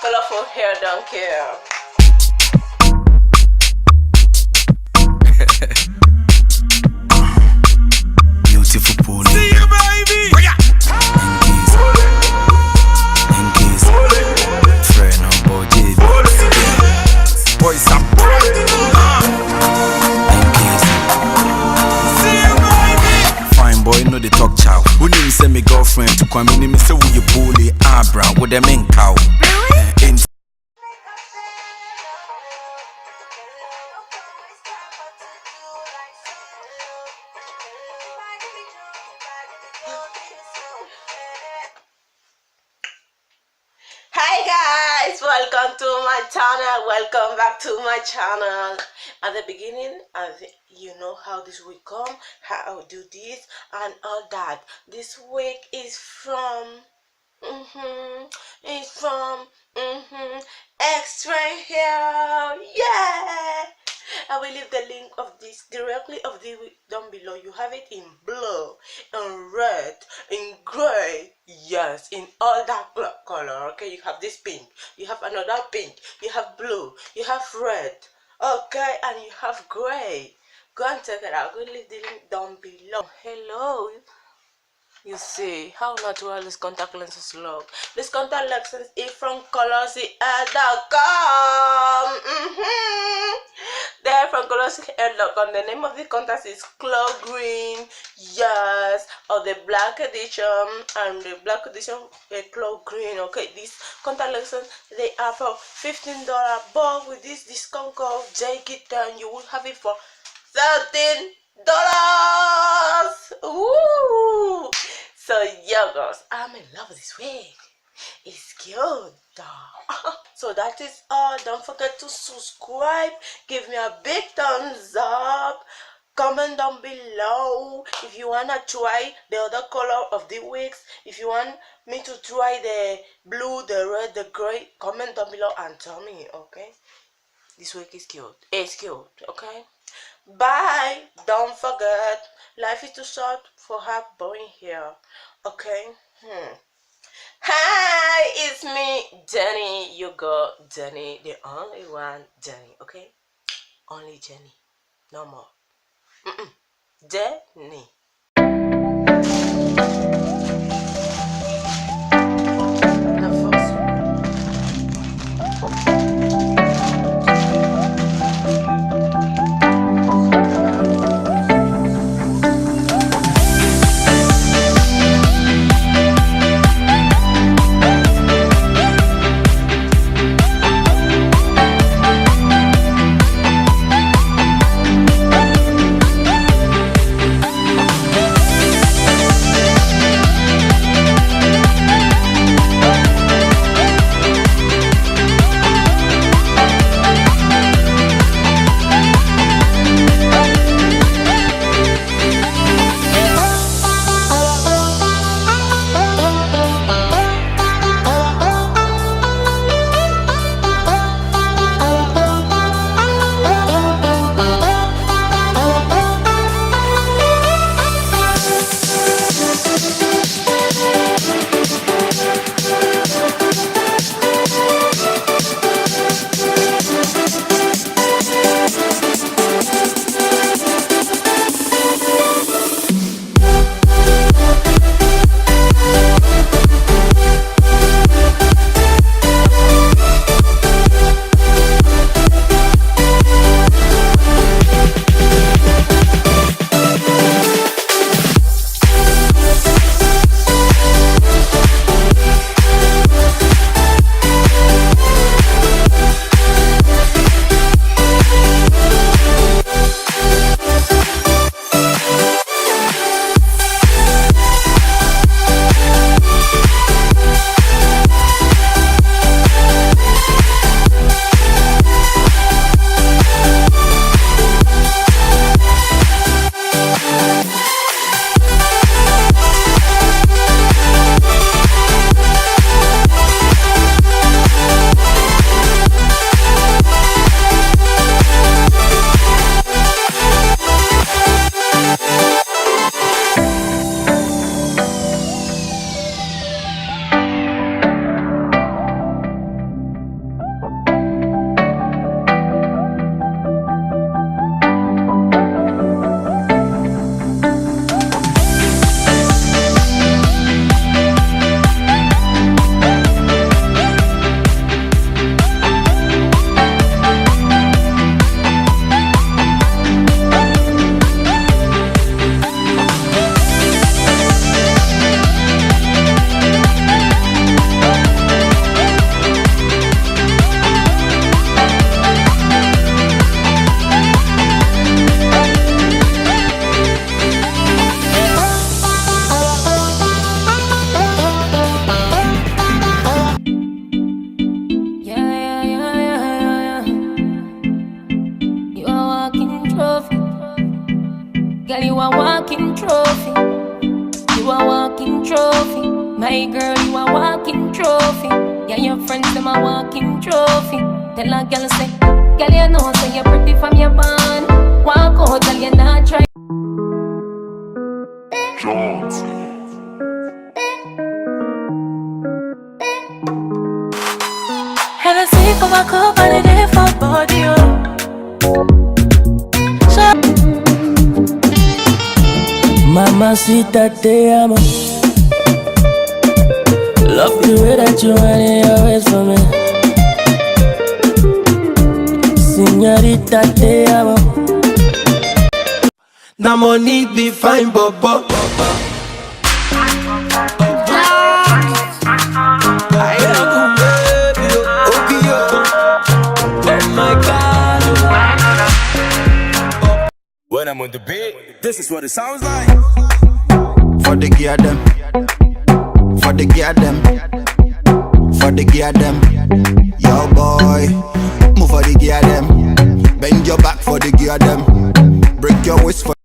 Colorful hair, don't care. Beautiful pool. See you, baby. English. Friend of body. Boys up. See you, baby. Fine boy, no they talk chow. Who name say me girlfriend to come in? Me say who you bully? Abra with them in cow. Hi guys, welcome to my channel. Welcome back to my channel. At the beginning, you know how this will come, how I do this and all that. This wig is from XTREND here. Yeah, I will leave the link of this directly of the wig down below. You have it in blue, in red, in gray, yes, in all that color. Okay, you have this pink, you have another pink, you have blue, you have red, okay, and you have gray. Go and check it out. Go leave the link down below. Hello. You see how natural this contact lenses look. This contact lenses is from colorcl.com. They're from colorcl.com. The name of the contact is Claw Green, yes, or the black edition, and the black edition Claw Green. Okay, these contact lenses, they are for $15, but with this discount code JK10 you will have it for $13. Woo! So yeah girls, I'm in love with this wig. It's cute though. So that is all. Don't forget to subscribe, give me a big thumbs up, comment down below if you wanna try the other color of the wigs. If you want me to try the blue, the red, the gray, comment down below and tell me, okay? This wig is cute. It's cute, okay? Bye. Don't forget, life is too short for her boring hair. Okay. Hi, it's me, Jenny. You go, Jenny, the only one, Jenny. Okay, only Jenny, no more. Jenny. walking trophy. You a walking trophy. My girl, you a walking trophy. Yeah, your friends, them a walking trophy. Tell a girl say, girl, you know, say you're pretty from your band. Walk out, girl, you not try. And I see for my cup and a day for body, Mamacita, te amo. Love the way that you want it always for me. Señorita, te amo. Now money be fine, bobo. When I'm on the beat, this is what it sounds like. For the gear them, for the gear them, for the gear them. Yo boy, move for the gear them. Bend your back for the gear them. Break your waist for